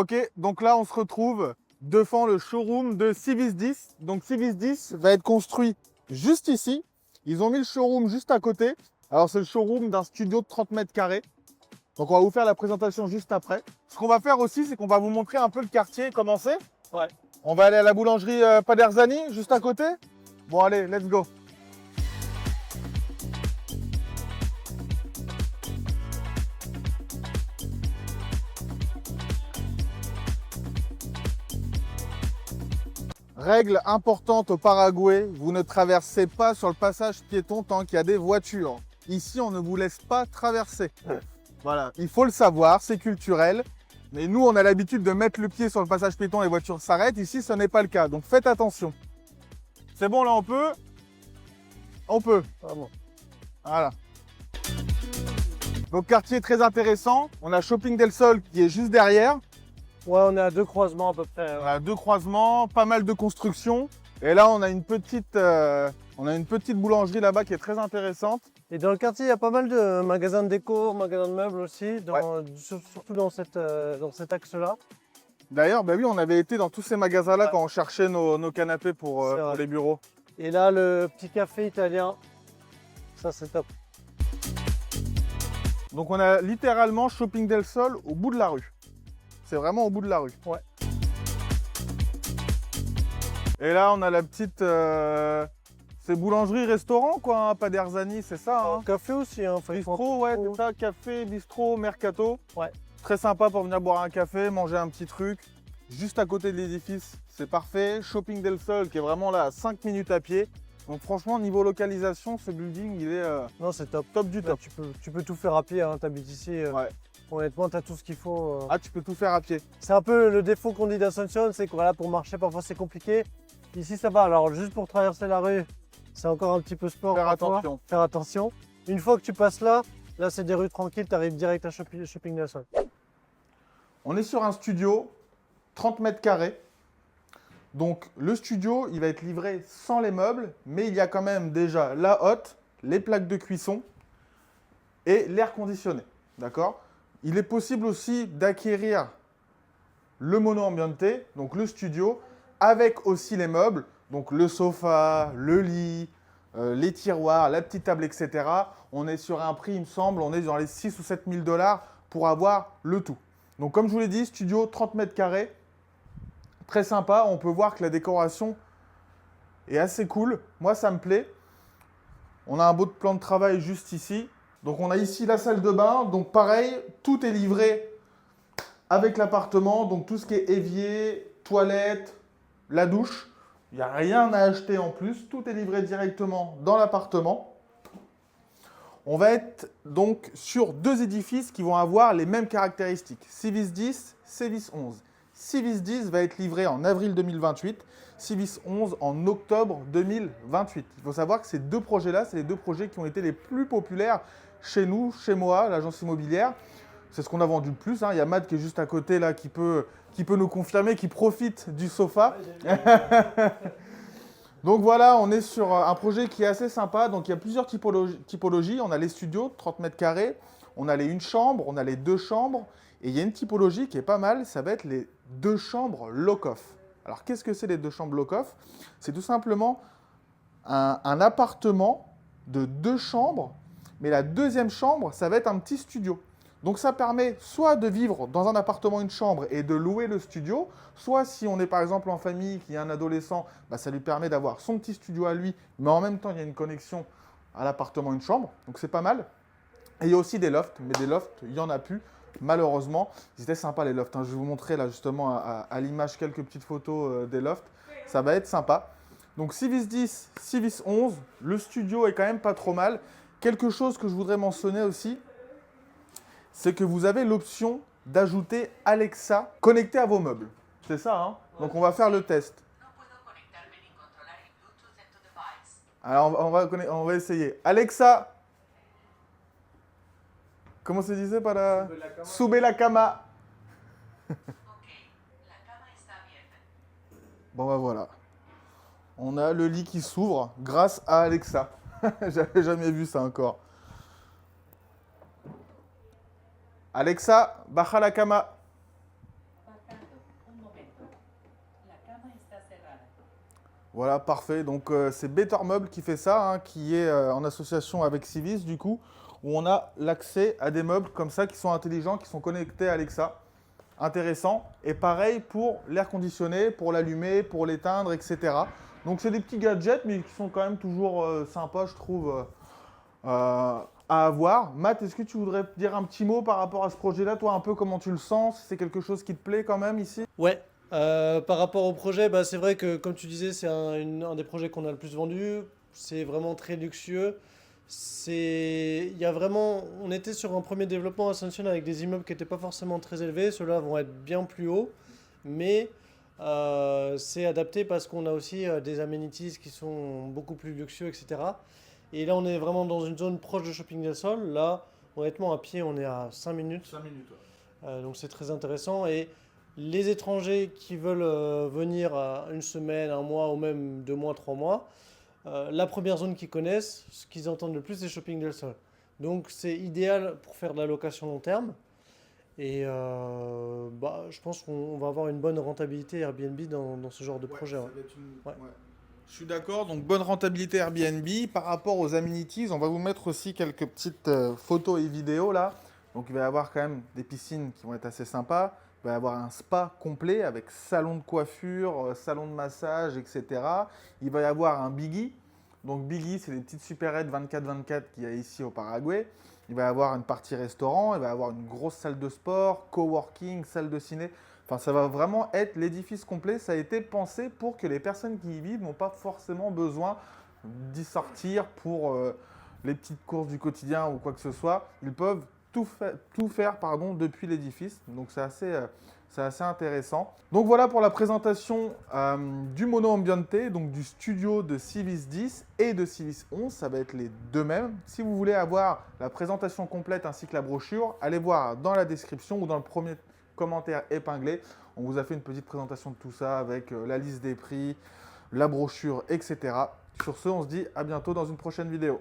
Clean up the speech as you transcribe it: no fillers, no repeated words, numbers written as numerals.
Ok, donc là on se retrouve devant le showroom de Civis 10. Donc Civis 10 va être construit juste ici. Ils ont mis le showroom juste à côté. Alors c'est le showroom d'un studio de 30 mètres carrés. Donc on va vous faire la présentation juste après. Ce qu'on va faire aussi, c'est qu'on va vous montrer un peu le quartier, comment c'est. Ouais. On va aller à la boulangerie Paderzani, juste à côté. Bon allez, let's go. Règle importante au Paraguay, vous ne traversez pas sur le passage piéton tant qu'il y a des voitures. Ici, on ne vous laisse pas traverser. Voilà, il faut le savoir, c'est culturel. Mais nous, on a l'habitude de mettre le pied sur le passage piéton, les voitures s'arrêtent. Ici, ce n'est pas le cas, donc faites attention. C'est bon, là, on peut? On peut. Ah bon. Voilà. Donc, quartier très intéressant. On a Shopping del Sol qui est juste derrière. Ouais, on est à 2 croisements à peu près. On a 2 croisements, pas mal de constructions. Et là, on a une petite boulangerie là-bas qui est très intéressante. Et dans le quartier, il y a pas mal de magasins de déco, magasins de meubles aussi, surtout dans cet axe-là. D'ailleurs, bah oui, on avait été dans tous ces magasins-là Ouais. quand on cherchait nos canapés pour les bureaux. Et là, le petit café italien, ça c'est top. Donc on a littéralement Shopping del Sol au bout de la rue. C'est vraiment au bout de la rue. Ouais. Et là, on a la petite... c'est boulangerie-restaurant, quoi, hein, Paderzani, c'est ça, hein. Café aussi, hein. Bistrot, ouais, c'est ça, café, bistrot, mercato. Ouais. Très sympa pour venir boire un café, manger un petit truc. Juste à côté de l'édifice, c'est parfait. Shopping del Sol, qui est vraiment là à 5 minutes à pied. Donc franchement, niveau localisation, ce building, il est Non, c'est top. top du Là, top. tu peux tout faire à pied, hein. T'habites ici. Ouais. Honnêtement, tu as tout ce qu'il faut. Ah, tu peux tout faire à pied. C'est un peu le défaut qu'on dit d'Ascension, c'est que voilà, pour marcher, parfois c'est compliqué. Ici, ça va. Alors, juste pour traverser la rue, c'est encore un petit peu sport. Faire parfois. attention. Faire attention. Une fois que tu passes là, c'est des rues tranquilles, tu arrives direct à Shopping del Sol. On est sur un studio, 30 mètres carrés. Donc le studio, il va être livré sans les meubles, mais il y a quand même déjà la hotte, les plaques de cuisson et l'air conditionné. D'accord? Il est possible aussi d'acquérir le mono ambiente, donc le studio, avec aussi les meubles, donc le sofa, le lit, les tiroirs, la petite table, etc. On est sur un prix, il me semble, on est dans les 6 ou 7 000 $ pour avoir le tout. Donc comme je vous l'ai dit, studio 30 mètres carrés, très sympa. On peut voir que la décoration est assez cool. Moi, ça me plaît. On a un beau plan de travail juste ici. Donc on a ici la salle de bain. Donc pareil, tout est livré avec l'appartement. Donc tout ce qui est évier, toilette, la douche. Il n'y a rien à acheter en plus. Tout est livré directement dans l'appartement. On va être donc sur 2 édifices qui vont avoir les mêmes caractéristiques. Civis 10, Civis 11. Civis 10 va être livré en avril 2028, Civis 11 en octobre 2028. Il faut savoir que ces 2 projets-là, c'est les 2 projets qui ont été les plus populaires chez nous, chez moi, l'agence immobilière. C'est ce qu'on a vendu le plus, hein. Il y a Matt qui est juste à côté là, qui peut nous confirmer, qui profite du sofa. Donc voilà, on est sur un projet qui est assez sympa. Donc il y a plusieurs typologies. On a les studios, 30 mètres carrés. On a les 1 chambre, on a les 2 chambres. Et il y a une typologie qui est pas mal, ça va être les 2 chambres lock-off. Alors qu'est-ce que c'est les 2 chambres lock-off? C'est tout simplement un appartement de 2 chambres, mais la 2e chambre, ça va être un petit studio. Donc ça permet soit de vivre dans un appartement 1 chambre et de louer le studio, soit si on est par exemple en famille, qu'il y a un adolescent, bah, ça lui permet d'avoir son petit studio à lui, mais en même temps il y a une connexion à l'appartement 1 chambre, donc c'est pas mal. Et il y a aussi des lofts, mais des lofts, il n'y en a plus. Malheureusement, ils étaient sympas les lofts, hein. Je vais vous montrer là justement à l'image quelques petites photos des lofts. Ça va être sympa. Donc Civis 10, Civis 11, le studio est quand même pas trop mal. Quelque chose que je voudrais mentionner aussi, c'est que vous avez l'option d'ajouter Alexa connecté à vos meubles. C'est ça, hein? Donc on va faire le test. Alors on va essayer. Alexa, ¿cómo se dice para sube la cama? Bon bah voilà. On a le lit qui s'ouvre grâce à Alexa. J'avais jamais vu ça encore. Alexa, baja la cama. Voilà, parfait. Donc c'est Better Meubles qui fait ça, hein, qui est en association avec Civis du coup, où on a l'accès à des meubles comme ça qui sont intelligents, qui sont connectés à Alexa. Intéressant. Et pareil pour l'air conditionné, pour l'allumer, pour l'éteindre, etc. Donc c'est des petits gadgets, mais qui sont quand même toujours sympas, je trouve, à avoir. Matt, est-ce que tu voudrais dire un petit mot par rapport à ce projet-là? Toi, un peu comment tu le sens? Si c'est quelque chose qui te plaît quand même ici? Ouais, par rapport au projet, bah, c'est vrai que comme tu disais, c'est un des projets qu'on a le plus vendu. C'est vraiment très luxueux. Il y a vraiment, on était sur un premier développement Ascension avec des immeubles qui n'étaient pas forcément très élevés. Ceux-là vont être bien plus hauts, mais c'est adapté parce qu'on a aussi des amenities qui sont beaucoup plus luxueux, etc. Et là, on est vraiment dans une zone proche de Shopping del Sol. Là, honnêtement, à pied, on est à 5 minutes. 5 minutes. Donc c'est très intéressant. Et les étrangers qui veulent venir à une semaine, un mois ou même 2 mois, 3 mois, la première zone qu'ils connaissent, ce qu'ils entendent le plus, c'est Shopping del Sol. Donc c'est idéal pour faire de la location long terme. Et bah, je pense qu'on va avoir une bonne rentabilité Airbnb dans ce genre de projet. Ouais. Ouais. Je suis d'accord, donc bonne rentabilité Airbnb. Par rapport aux amenities, on va vous mettre aussi quelques petites photos et vidéos là. Donc il va y avoir quand même des piscines qui vont être assez sympas. Il va y avoir un spa complet avec salon de coiffure, salon de massage, etc. Il va y avoir un Biggie. Donc Biggie, c'est les petites supérettes 24-24 qu'il y a ici au Paraguay. Il va y avoir une partie restaurant, il va y avoir une grosse salle de sport, coworking, salle de ciné. Enfin, ça va vraiment être l'édifice complet. Ça a été pensé pour que les personnes qui y vivent n'ont pas forcément besoin d'y sortir pour les petites courses du quotidien ou quoi que ce soit. Ils peuvent tout faire pardon, depuis l'édifice. Donc, c'est assez intéressant. Donc, voilà pour la présentation du Mono Ambiente, donc du studio de Civis 10 et de Civis 11. Ça va être les deux mêmes. Si vous voulez avoir la présentation complète ainsi que la brochure, allez voir dans la description ou dans le premier commentaire épinglé. On vous a fait une petite présentation de tout ça avec la liste des prix, la brochure, etc. Sur ce, on se dit à bientôt dans une prochaine vidéo.